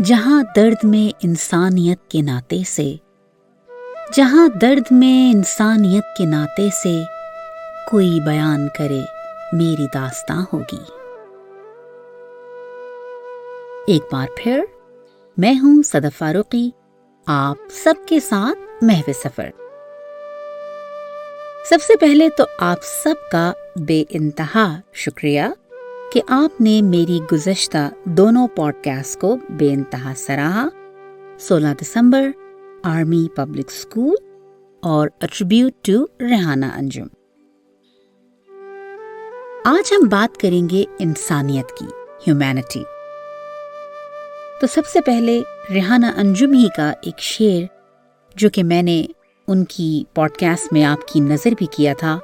جہاں درد میں انسانیت کے ناطے سے، جہاں درد میں انسانیت کے ناطے سے کوئی بیان کرے میری داستاں ہوگی۔ ایک بار پھر میں ہوں صدف فاروقی، آپ سب کے ساتھ محو سفر۔ سب سے پہلے تو آپ سب کا بے انتہا شکریہ کہ آپ نے میری گزشتہ دونوں پوڈ کاسٹ کو بے انتہا سراہا۔ 16 دسمبر، آرمی پبلک اسکول اور اٹریبیوٹ ٹو ریحانہ انجم۔ آج ہم بات کریں گے انسانیت کی، ہیومینٹی۔ تو سب سے پہلے ریحانہ انجم ہی کا ایک شعر جو کہ میں نے ان کی پوڈ کاسٹ میں آپ کی نظر بھی کیا تھا،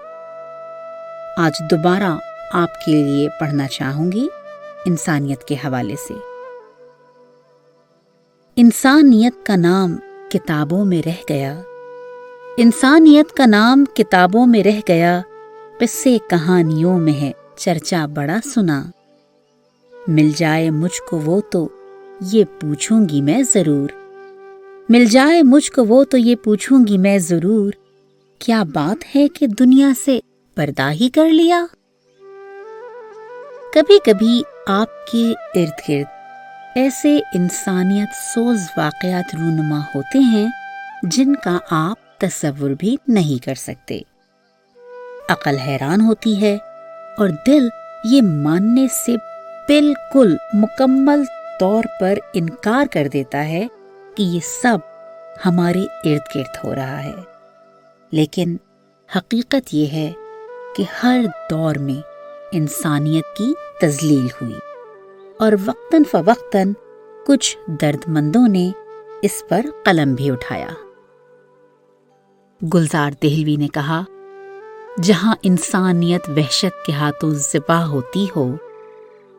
آج دوبارہ آپ کے لیے پڑھنا چاہوں گی انسانیت کے حوالے سے۔ انسانیت کا نام کتابوں میں رہ گیا، انسانیت کا نام کتابوں میں رہ گیا، قصے کہانیوں میں ہے چرچا بڑا سنا۔ مل جائے مجھ کو وہ تو یہ پوچھوں گی میں ضرور، مل جائے مجھ کو وہ تو یہ پوچھوں گی میں ضرور، کیا بات ہے کہ دنیا سے پردہ ہی کر لیا۔ کبھی کبھی آپ کے ارد گرد ایسے انسانیت سوز واقعات رونما ہوتے ہیں جن کا آپ تصور بھی نہیں کر سکتے۔ عقل حیران ہوتی ہے اور دل یہ ماننے سے بالکل مکمل طور پر انکار کر دیتا ہے کہ یہ سب ہمارے ارد گرد ہو رہا ہے۔ لیکن حقیقت یہ ہے کہ ہر دور میں انسانیت کی تذلیل ہوئی اور وقتاً فوقتاً کچھ درد مندوں نے اس پر قلم بھی اٹھایا۔ گلزار دہلوی نے کہا، جہاں انسانیت وحشت کے ہاتھوں ذبح ہوتی ہو،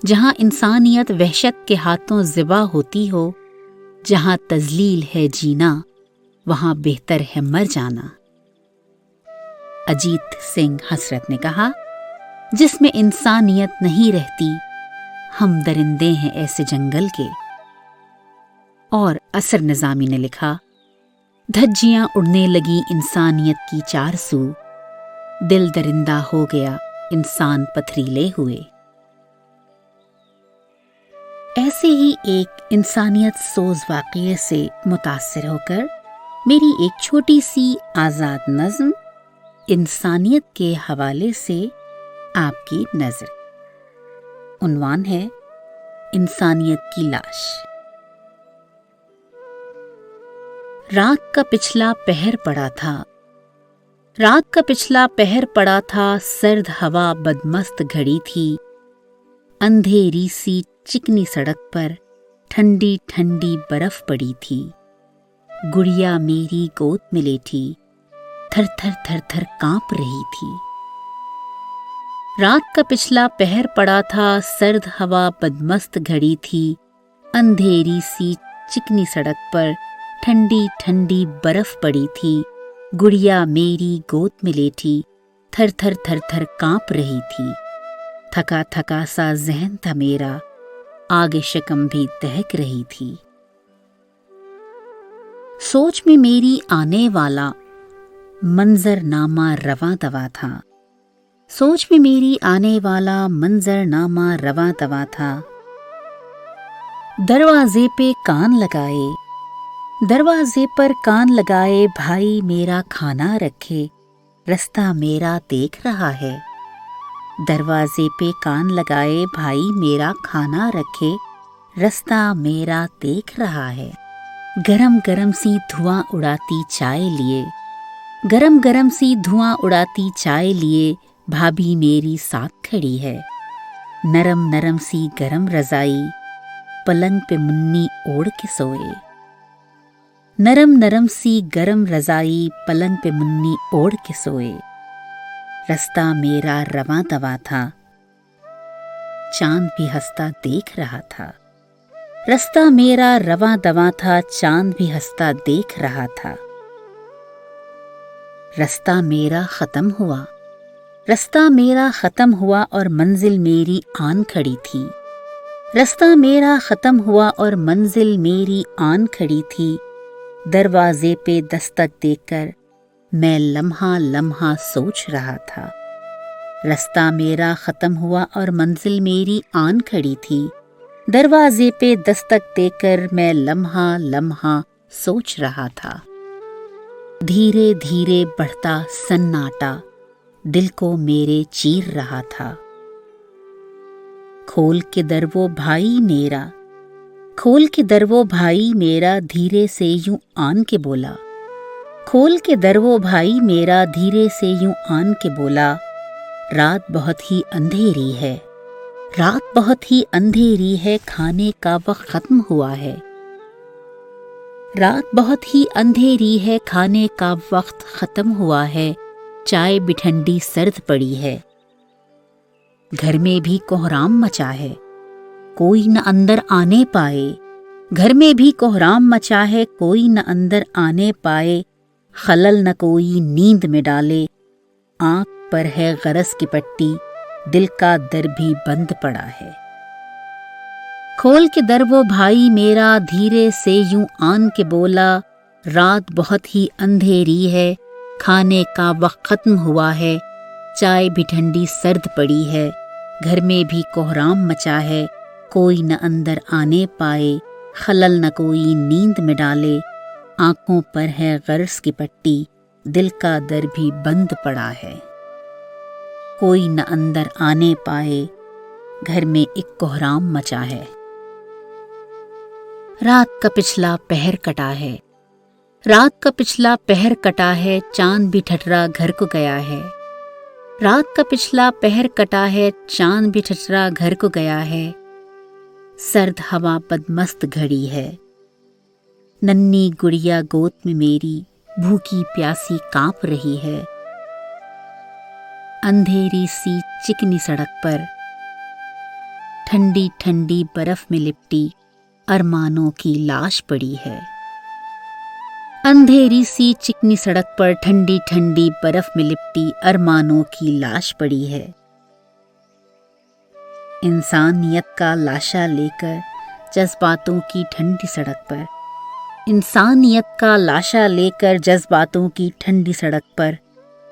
جہاں انسانیت وحشت کے ہاتھوں ذبح ہوتی ہو، جہاں تذلیل ہے جینا وہاں بہتر ہے مر جانا۔ اجیت سنگھ حسرت نے کہا، جس میں انسانیت نہیں رہتی ہم درندے ہیں ایسے جنگل کے۔ اور اثر نظامی نے لکھا، دھجیاں اڑنے لگی انسانیت کی چار سو، دل درندہ ہو گیا انسان پتھریلے ہوئے۔ ایسے ہی ایک انسانیت سوز واقعے سے متاثر ہو کر میری ایک چھوٹی سی آزاد نظم انسانیت کے حوالے سے آپ کی نظر۔ عنوان ہے انسانیت کی لاش۔ رات کا پچھلا پہر پڑا تھا، رات کا پچھلا پہر پڑا تھا، سرد ہوا بدمست گھڑی تھی، اندھیری سی چکنی سڑک پر ٹھنڈی ٹھنڈی برف پڑی تھی، گڑیا میری گود میں لیٹی تھر تھر تھر تھر کانپ رہی تھی۔ رات کا پچھلا پہر پڑا تھا، سرد ہوا بدمست گھڑی تھی، اندھیری سی چکنی سڑک پر ٹھنڈی ٹھنڈی برف پڑی تھی، گڑیا میری گود میں لیٹی تھر تھر تھر تھر کانپ رہی تھی، تھکا تھکا سا ذہن تھا میرا، آگ شکم بھی دہک رہی تھی۔ سوچ میں میری آنے والا منظر نامہ رواں دوا تھا، سوچ میں میری آنے والا منظر نامہ رواں دوا تھا، دروازے پہ کان لگائے، دروازے پر کان لگائے، بھائی میرا کھانا رکھے، رستہ میرا دیکھ رہا ہے، دروازے پہ کان لگائے، بھائی میرا کھانا رکھے، رستہ میرا دیکھ رہا ہے۔ گرم گرم سی دھواں اڑاتی چائے لیے، گرم گرم سی دھواں اڑاتی چائے لیے، بھابھی میری ساتھ کھڑی ہے، نرم نرم سی گرم رضائی، پلنگ پہ منی اوڑھ کے سوئے، نرم نرم سی گرم رضائی، پلنگ پہ منی اوڑھ کے سوئے، رستہ میرا رواں دوا تھا، چاند بھی ہنستا دیکھ رہا تھا، رستہ میرا رواں دواں تھا، چاند بھی ہنستا دیکھ رہا تھا، رستہ میرا ختم ہوا، رستہ میرا ختم ہوا اور منزل میری آن کھڑی تھی، رستہ میرا ختم ہوا اور منزل میری آن کھڑی تھی، دروازے پہ دستک دے کر میں لمحہ لمحہ سوچ رہا تھا۔ رستہ میرا ختم ہوا اور منزل میری آن کھڑی تھی، دروازے پہ دستک دے کر میں لمحہ لمحہ سوچ رہا تھا۔ دھیرے دھیرے بڑھتا سناٹا دل کو میرے چیر رہا تھا۔ کھول کے در وہ بھائی میرا، کھول کے در وہ بھائی میرا دھیرے سے یوں آن کے بولا، کھول کے در وہ بھائی میرا دھیرے سے یوں آن کے بولا، رات بہت ہی اندھیری ہے، رات بہت ہی اندھیری ہے، کھانے کا وقت ختم ہوا ہے، رات بہت ہی اندھیری ہے، کھانے کا وقت ختم ہوا ہے، چائے بھی ٹھنڈی سرد پڑی ہے، گھر میں بھی کوہرام مچا ہے، کوئی نہ اندر آنے پائے، گھر میں بھی کوہرام مچا ہے، کوئی نہ اندر آنے پائے، خلل نہ کوئی نیند میں ڈالے، آنکھ پر ہے غرض کی پٹی، دل کا در بھی بند پڑا ہے۔ کھول کے در وہ بھائی میرا دھیرے سے یوں آن کے بولا، رات بہت ہی اندھیری ہے، کھانے کا وقت ختم ہوا ہے، چائے بھی ٹھنڈی سرد پڑی ہے، گھر میں بھی کوہرام مچا ہے، کوئی نہ اندر آنے پائے، خلل نہ کوئی نیند میں ڈالے، آنکھوں پر ہے غرض کی پٹی، دل کا در بھی بند پڑا ہے، کوئی نہ اندر آنے پائے، گھر میں ایک کوہرام مچا ہے۔ رات کا پچھلا پہر کٹا ہے، رات کا پچھلا پہر کٹا ہے، چاند بھی ٹھٹرا گھر کو گیا ہے، رات کا پچھلا پہر کٹا ہے، چاند بھی ٹھٹرا گھر کو گیا ہے، سرد ہوا بدمست گھڑی ہے، ننھی گڑیا گود میں میری بھوکی پیاسی کانپ رہی ہے، اندھیری سی چکنی سڑک پر ٹھنڈی ٹھنڈی برف میں لپٹی ارمانوں کی لاش پڑی ہے، اندھیری سی چکنی سڑک پر ٹھنڈی ٹھنڈی برف میں لپٹی ارمانوں کی لاش پڑی ہے، انسانیت کا لاشا لے کر جذباتوں کی ٹھنڈی سڑک پر، انسانیت کا لاشا لے کر جذباتوں کی ٹھنڈی سڑک پر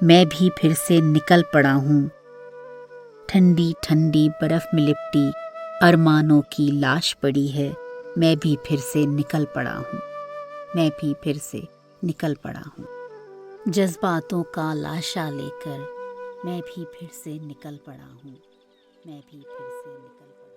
میں بھی پھر سے نکل پڑا ہوں، ٹھنڈی ٹھنڈی برف میں لپٹی ارمانوں کی لاش پڑی ہے، میں بھی پھر سے نکل پڑا ہوں، میں بھی پھر سے نکل پڑا ہوں، جذباتوں کا لاشا لے کر میں بھی پھر سے نکل پڑا ہوں، میں بھی پھر سے نکل پڑا ہوں۔